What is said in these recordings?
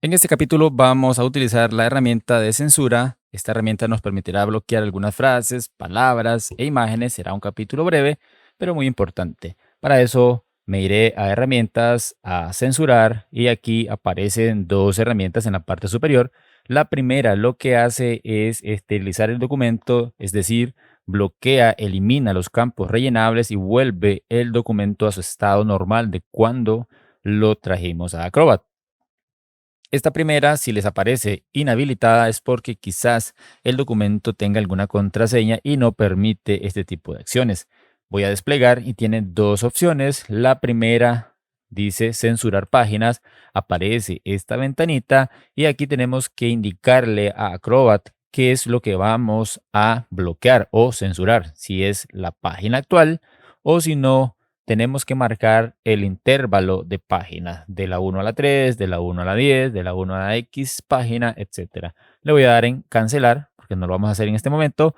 En este capítulo vamos a utilizar la herramienta de censura. Esta herramienta nos permitirá bloquear algunas frases, palabras e imágenes. Será un capítulo breve, pero muy importante. Para eso me iré a herramientas, a censurar y aquí aparecen dos herramientas en la parte superior. La primera lo que hace es esterilizar el documento, es decir, bloquea, elimina los campos rellenables y vuelve el documento a su estado normal de cuando lo trajimos a Acrobat. Esta primera, si les aparece inhabilitada, es porque quizás el documento tenga alguna contraseña y no permite este tipo de acciones. Voy a desplegar y tiene dos opciones. La primera dice censurar páginas. Aparece esta ventanita y aquí tenemos que indicarle a Acrobat qué es lo que vamos a bloquear o censurar. Si es la página actual o si no tenemos que marcar el intervalo de páginas, de la 1 a la 3, de la 1 a la 10, de la 1 a la X página, etcétera. Le voy a dar en cancelar, porque no lo vamos a hacer en este momento.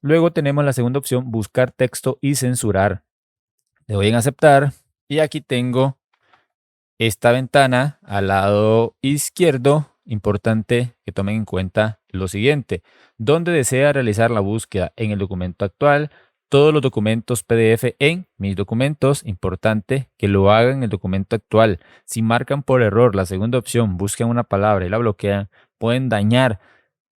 Luego tenemos la segunda opción, buscar texto y censurar. Le doy en aceptar y aquí tengo esta ventana al lado izquierdo. Importante que tomen en cuenta lo siguiente: donde desea realizar la búsqueda en el documento actual, todos los documentos PDF en mis documentos. Importante que lo hagan en el documento actual. Si marcan por error la segunda opción, buscan una palabra y la bloquean, pueden dañar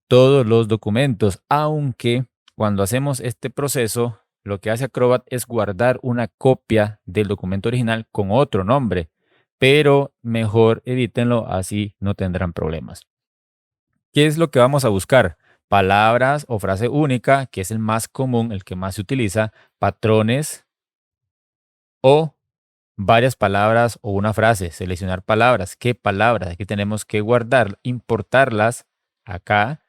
todos los documentos, aunque cuando hacemos este proceso, lo que hace Acrobat es guardar una copia del documento original con otro nombre, pero mejor evítenlo, así no tendrán problemas. ¿Qué es lo que vamos a buscar? Palabras o frase única, que es el más común, el que más se utiliza, patrones o varias palabras o una frase. Seleccionar palabras. ¿Qué palabras? Aquí tenemos que guardar, importarlas acá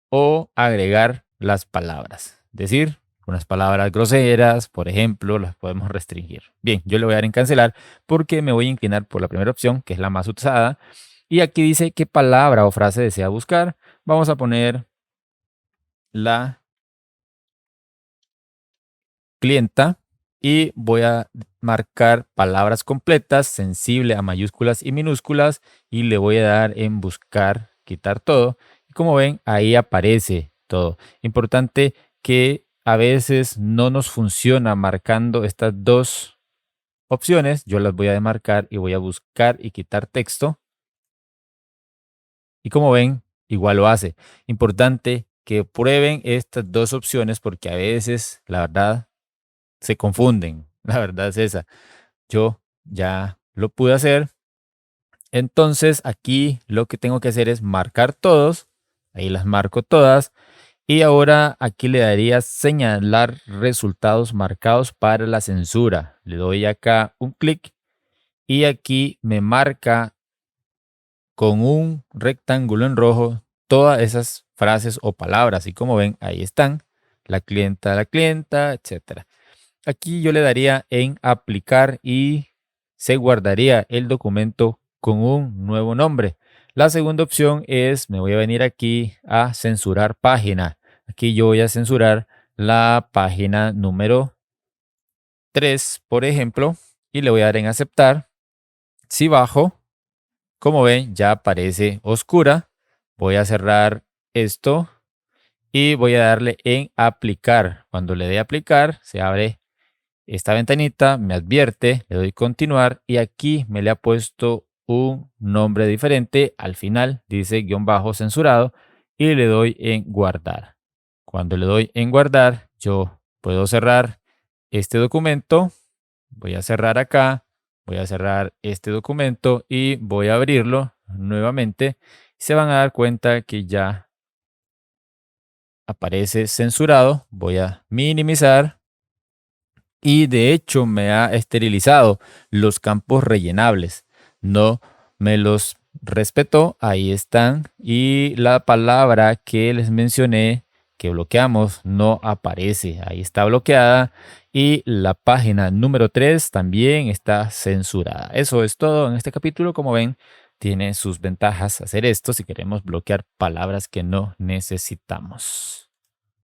o agregar las palabras. Es decir, unas palabras groseras, por ejemplo, las podemos restringir. Bien, yo le voy a dar en cancelar porque me voy a inclinar por la primera opción, que es la más usada. Y aquí dice qué palabra o frase desea buscar. Vamos a poner la clienta y voy a marcar palabras completas, sensible a mayúsculas y minúsculas, y le voy a dar en buscar, quitar todo. Y como ven, ahí aparece todo. Importante que a veces no nos funciona marcando estas dos opciones. Yo las voy a demarcar y voy a buscar y quitar texto. Y como ven, igual lo hace. Importante que prueben estas dos opciones porque a veces, la verdad, se confunden. La verdad es esa. Yo ya lo pude hacer. Entonces aquí lo que tengo que hacer es marcar todos. Ahí las marco todas. Y ahora aquí le daría señalar resultados marcados para la censura. Le doy acá un clic y aquí me marca con un rectángulo en rojo todas esas frases o palabras. Y como ven, ahí están. La clienta, etcétera. Aquí yo le daría en aplicar y se guardaría el documento con un nuevo nombre. La segunda opción es, me voy a venir aquí a censurar página. Aquí yo voy a censurar la página número 3, por ejemplo, y le voy a dar en aceptar. Si bajo, como ven, ya aparece oscura. Voy a cerrar esto y voy a darle en aplicar. Cuando le dé aplicar, se abre esta ventanita, me advierte, le doy continuar y aquí me le ha puesto un nombre diferente. Al final dice guión bajo censurado y le doy en guardar. Cuando le doy en guardar, yo puedo cerrar este documento. Voy a cerrar acá, voy a cerrar este documento y voy a abrirlo nuevamente. Se van a dar cuenta que ya aparece censurado. Voy a minimizar y de hecho me ha esterilizado los campos rellenables. No me los respetó, ahí están. Y la palabra que les mencioné que bloqueamos no aparece, ahí está bloqueada. Y la página número 3 también está censurada. Eso es todo en este capítulo. Como ven, tiene sus ventajas hacer esto si queremos bloquear palabras que no necesitamos.